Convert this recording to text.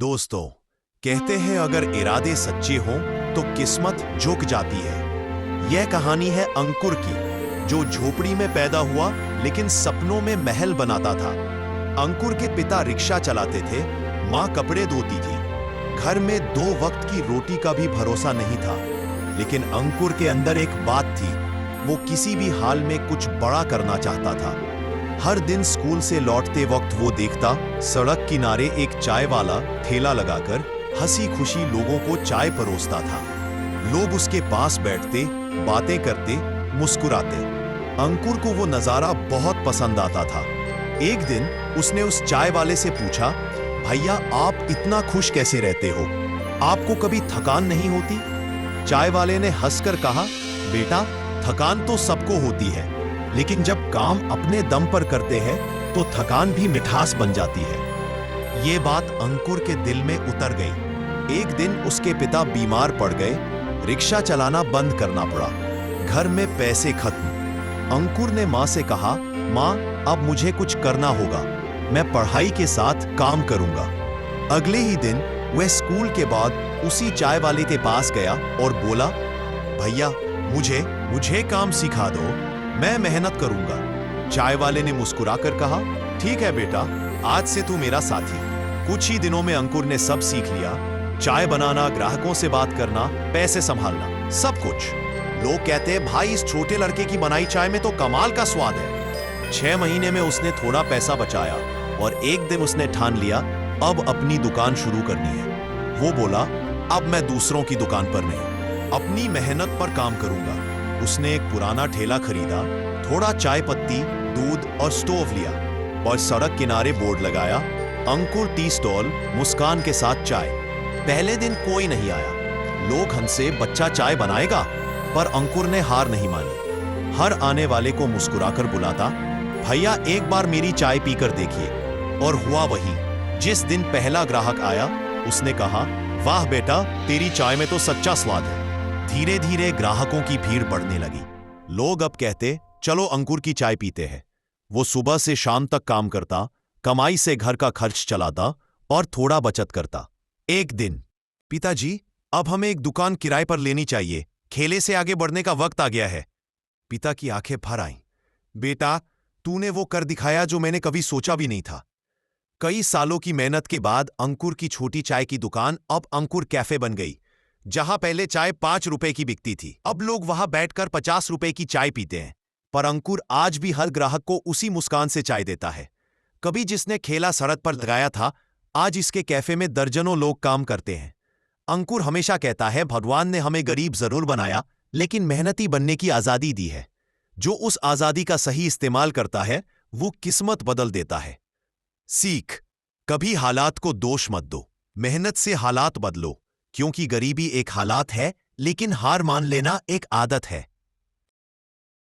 दोस्तों, कहते हैं अगर इरादे सच्चे हों तो किस्मत झुक जाती है। यह कहानी है अंकुर की, जो झोपड़ी में पैदा हुआ लेकिन सपनों में महल बनाता था। अंकुर के पिता रिक्शा चलाते थे, माँ कपड़े धोती थी। घर में 2 वक्त की रोटी का भी भरोसा नहीं था। लेकिन अंकुर के अंदर एक बात थी, वो किसी भी हाल में कुछ बड़ा करना चाहता था। हर दिन स्कूल से लौटते वक्त वो देखता, सड़क किनारे एक चाय वाला ठेला लगाकर हंसी खुशी लोगों को चाय परोसता था। लोग उसके पास बैठते, बातें करते, मुस्कुराते। अंकुर को वो नजारा बहुत पसंद आता था। एक दिन उसने उस चाय वाले से पूछा, भैया आप इतना खुश कैसे रहते हो? आपको कभी थकान नहीं होती? चाय वाले ने हंसकर कहा, बेटा थकान तो सबको होती है, लेकिन जब काम अपने दम पर करते हैं तो थकान भी मिठास बन जाती है। ये बात अंकुर के दिल में उतर गई। एक दिन उसके पिता बीमार पड़ गए, रिक्शा चलाना बंद करना पड़ा, घर में पैसे खत्म। अंकुर ने माँ से कहा, माँ अब मुझे कुछ करना होगा, मैं पढ़ाई के साथ काम करूंगा। अगले ही दिन वह स्कूल के बाद उसी चाय वाले के पास गया और बोला, भैया मुझे काम सिखा दो, मैं मेहनत करूंगा। चाय वाले ने मुस्कुराकर कहा, ठीक है बेटा, आज से तू मेरा साथी। कुछ ही दिनों में अंकुर ने सब सीख लिया, चाय बनाना, ग्राहकों से बात करना, पैसे संभालना, सब कुछ। लोग कहते हैं, भाई इस छोटे लड़के की बनाई चाय में तो कमाल का स्वाद है। 6 महीने में उसने थोड़ा पैसा बचाया और एक दिन उसने ठान लिया, अब अपनी दुकान शुरू करनी है। वो बोला, अब मैं दूसरों की दुकान पर नहीं, अपनी मेहनत पर काम करूंगा। उसने एक पुराना ठेला खरीदा, थोड़ा चाय पत्ती, दूध और स्टोव लिया और सड़क किनारे बोर्ड लगाया, अंकुर टी स्टॉल, मुस्कान के साथ चाय। पहले दिन कोई नहीं आया। लोग हंसे, बच्चा चाय बनाएगा, पर अंकुर ने हार नहीं मानी। हर आने वाले को मुस्कुराकर बुलाता, भैया एक बार मेरी चाय पीकर देखिए। और हुआ वही। जिस दिन पहला ग्राहक आया, उसने कहा, वाह बेटा तेरी चाय में तो सच्चा स्वाद है। धीरे धीरे ग्राहकों की भीड़ बढ़ने लगी। लोग अब कहते, चलो अंकुर की चाय पीते हैं। वो सुबह से शाम तक काम करता, कमाई से घर का खर्च चलाता और थोड़ा बचत करता। एक दिन, पिताजी अब हमें एक दुकान किराए पर लेनी चाहिए, खेले से आगे बढ़ने का वक्त आ गया है। पिता की आंखें भर आईं। बेटा तूने वो कर दिखाया जो मैंने कभी सोचा भी नहीं था। कई सालों की मेहनत के बाद अंकुर की छोटी चाय की दुकान अब अंकुर कैफे बन गई। जहां पहले चाय 5 रुपए की बिकती थी, अब लोग वहां बैठकर 50 रुपए की चाय पीते हैं। पर अंकुर आज भी हर ग्राहक को उसी मुस्कान से चाय देता है। कभी जिसने ठेला सड़क पर लगाया था, आज इसके कैफे में दर्जनों लोग काम करते हैं। अंकुर हमेशा कहता है, भगवान ने हमें गरीब जरूर बनाया, लेकिन मेहनती बनने की आजादी दी है। जो उस आजादी का सही इस्तेमाल करता है, वो किस्मत बदल देता है। सीख, कभी हालात को दोष मत दो, मेहनत से हालात बदलो। क्योंकि गरीबी एक हालात है, लेकिन हार मान लेना एक आदत है।